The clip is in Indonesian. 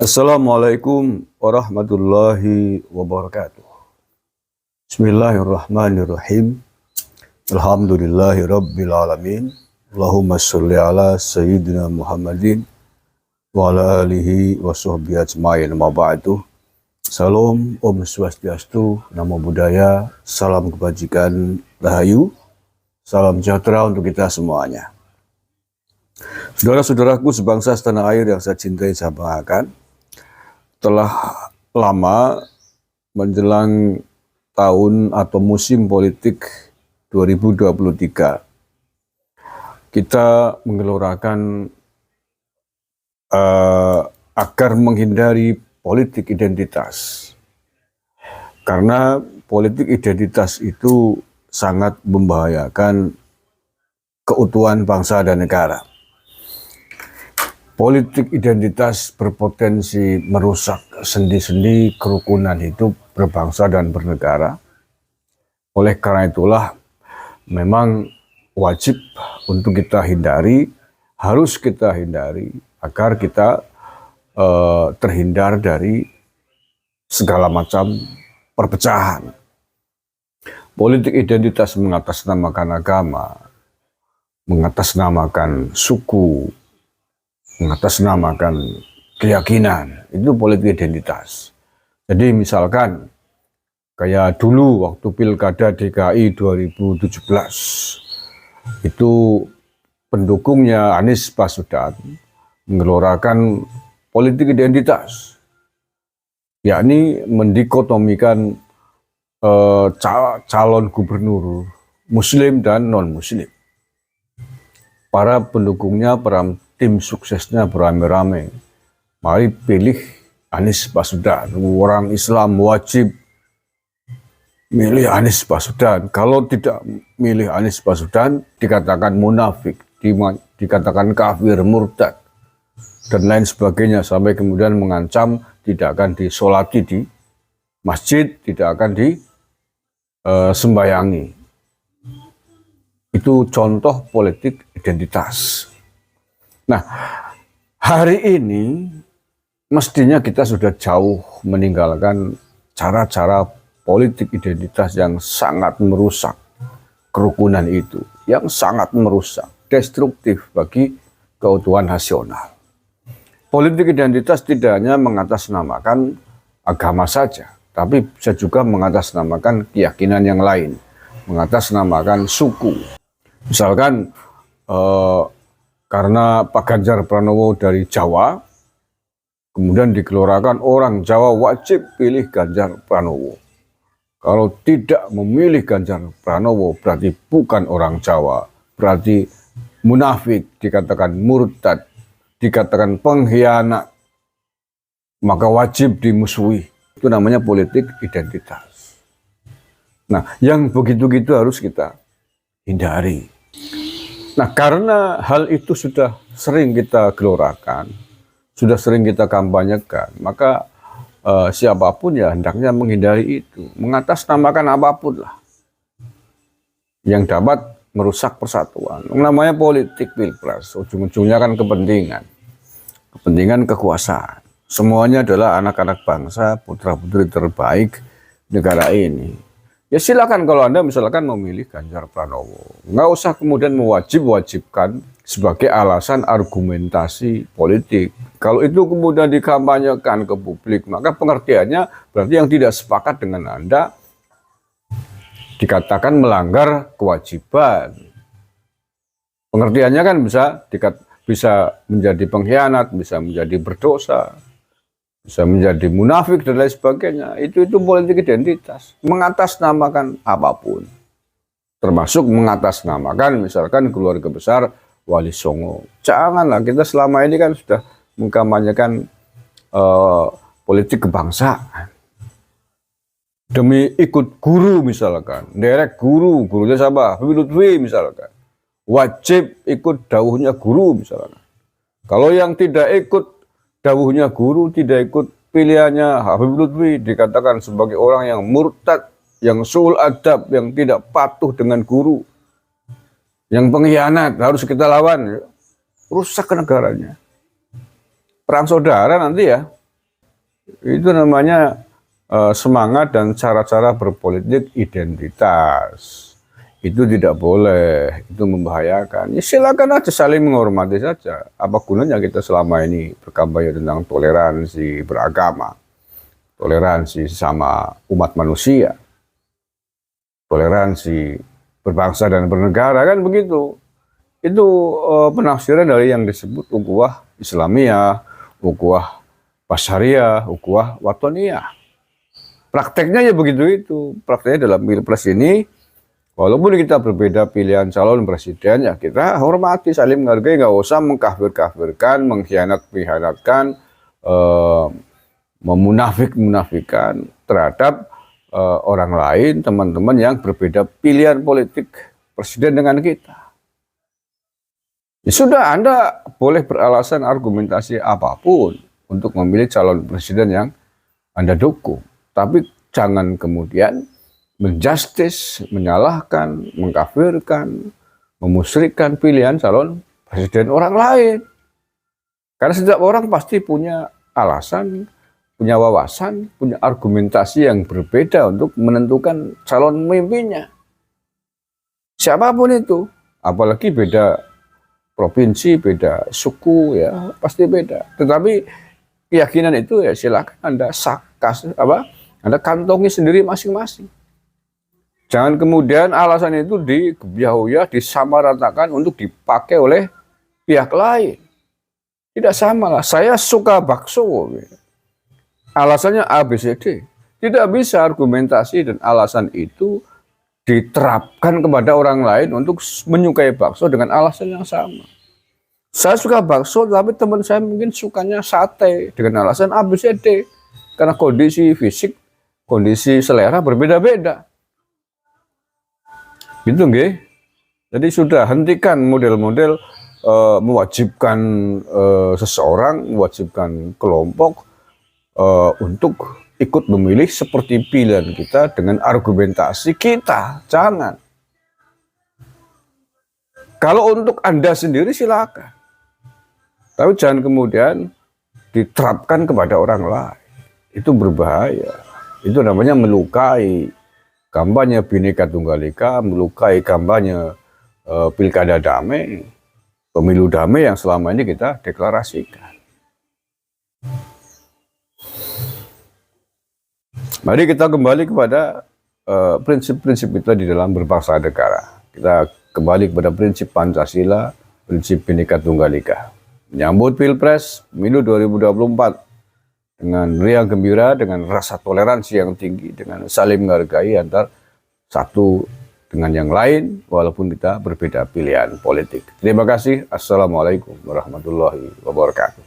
Assalamualaikum warahmatullahi wabarakatuh. Bismillahirrahmanirrahim. Alhamdulillahi rabbil alamin. Allahumma sholli ala sayyidina Muhammadin wa ala alihi wa sahbihi ajmain. Ma ba'du. Salam, Om Swastiastu, Namo Buddhaya, salam kebajikan, rahayu, salam sejahtera untuk kita semuanya. Saudara-saudaraku sebangsa setanah air yang saya cintai, saya banggakan, telah lama menjelang tahun atau musim politik 2023, kita menggelorakan agar menghindari politik identitas. Karena politik identitas itu sangat membahayakan keutuhan bangsa dan negara. Politik identitas berpotensi merusak sendi-sendi kerukunan hidup berbangsa dan bernegara. Oleh karena itulah memang wajib untuk kita hindari, harus kita hindari agar kita terhindar dari segala macam perpecahan. Politik identitas mengatasnamakan agama, mengatasnamakan suku, mengatasnamakan keyakinan, itu politik identitas. Jadi misalkan kayak dulu waktu Pilkada DKI 2017, itu pendukungnya Anies Baswedan menggelorakan politik identitas, yakni mendikotomikan calon gubernur Muslim dan non-Muslim. Para pendukungnya, para tim suksesnya beramai-ramai, mari pilih Anies Baswedan. Orang Islam wajib milih Anies Baswedan. Kalau tidak milih Anies Baswedan, dikatakan munafik, dikatakan kafir, murtad, dan lain sebagainya, sampai kemudian mengancam tidak akan disolati di masjid, tidak akan disembayangi. Itu contoh politik identitas. Nah, hari ini mestinya kita sudah jauh meninggalkan cara-cara politik identitas yang sangat merusak kerukunan itu, yang sangat merusak, destruktif bagi keutuhan nasional. Politik identitas tidak hanya mengatasnamakan agama saja, tapi bisa juga mengatasnamakan keyakinan yang lain, mengatasnamakan suku. Misalkan karena Pak Ganjar Pranowo dari Jawa, kemudian digelorakan orang Jawa wajib pilih Ganjar Pranowo. Kalau tidak memilih Ganjar Pranowo berarti bukan orang Jawa, berarti munafik, dikatakan murtad, dikatakan pengkhianat, maka wajib dimusuhi. Itu namanya politik identitas. Nah, yang begitu-gitu harus kita hindari. Nah, karena hal itu sudah sering kita gelorakan, sudah sering kita kampanyekan, maka siapapun ya hendaknya menghindari itu, mengatasnamakan apapun lah yang dapat merusak persatuan. Namanya politik pilpres, ujung-ujungnya kan kepentingan kekuasaan. Semuanya adalah anak-anak bangsa, putra-putri terbaik negara ini. Ya silakan kalau Anda misalkan memilih Ganjar Pranowo, nggak usah kemudian mewajib-wajibkan sebagai alasan argumentasi politik. Kalau itu kemudian dikampanyekan ke publik, maka pengertiannya berarti yang tidak sepakat dengan Anda dikatakan melanggar kewajiban. Pengertiannya kan bisa menjadi pengkhianat, bisa menjadi berdosa, bisa menjadi munafik dan lain sebagainya. Itu politik identitas, mengatasnamakan apapun, termasuk mengatasnamakan misalkan keluarga besar Wali Songo. Janganlah, kita selama ini kan sudah mengkampanyekan politik kebangsaan demi ikut guru misalkan, derek gurunya siapa? Habib Lutfi misalkan, wajib ikut dawuhnya guru misalkan. Kalau yang tidak ikut dawuhnya guru, tidak ikut pilihannya Habib Lutfi, dikatakan sebagai orang yang murtad, yang suul adab, yang tidak patuh dengan guru, yang pengkhianat, harus kita lawan. Rusak ke negaranya. Perang saudara nanti ya, Itu namanya semangat dan cara-cara berpolitik identitas. Itu tidak boleh, itu membahayakan. Ya silakan aja saling menghormati saja. Apa gunanya kita selama ini berkampanye tentang toleransi beragama, toleransi sesama umat manusia, toleransi berbangsa dan bernegara, kan begitu. Itu penafsiran dari yang disebut ukhuwah Islamiyah, ukhuwah Basyariah, ukhuwah Watoniyah. Prakteknya ya begitu itu. Prakteknya dalam Pilpres ini, walaupun kita berbeda pilihan calon presiden, ya kita hormati, saling menghargai, nggak usah mengkafir-kafirkan, mengkhianat-khianatkan, memunafik-munafikan terhadap orang lain, teman-teman yang berbeda pilihan politik presiden dengan kita. Ya sudah, Anda boleh beralasan argumentasi apapun untuk memilih calon presiden yang Anda dukung. Tapi jangan kemudian menjustis, menyalahkan, mengkafirkan, memusyrikan pilihan calon presiden orang lain. Karena setiap orang pasti punya alasan, punya wawasan, punya argumentasi yang berbeda untuk menentukan calon pemimpinnya. Siapapun itu, apalagi beda provinsi, beda suku, ya pasti beda. Tetapi keyakinan itu ya silakan Anda Anda kantongi sendiri masing-masing. Jangan kemudian alasan itu digebyah-uyah, disamaratakan untuk dipakai oleh pihak lain. Tidak sama lah. Saya suka bakso. Alasannya A, B, C, D. Tidak bisa argumentasi dan alasan itu diterapkan kepada orang lain untuk menyukai bakso dengan alasan yang sama. Saya suka bakso, tapi teman saya mungkin sukanya sate dengan alasan A, B, C, D. Karena kondisi fisik, kondisi selera berbeda-beda. Gitu nggih. Jadi sudah hentikan model-model mewajibkan seseorang, mewajibkan kelompok untuk ikut memilih seperti pilihan kita dengan argumentasi kita. Jangan. Kalau untuk Anda sendiri silakan. Tapi jangan kemudian diterapkan kepada orang lain. Itu berbahaya. Itu namanya melukai kampanye Bhinneka Tunggal Ika, melukai kampanye pilkada damai, pemilu damai yang selama ini kita deklarasikan. Mari kita kembali kepada prinsip-prinsip kita di dalam berbangsa negara. Kita kembali kepada prinsip Pancasila, prinsip Bhinneka Tunggal Ika. Menyambut Pilpres, Pemilu 2024 dengan riang gembira, dengan rasa toleransi yang tinggi, dengan saling menghargai antar satu dengan yang lain, walaupun kita berbeda pilihan politik. Terima kasih. Assalamualaikum warahmatullahi wabarakatuh.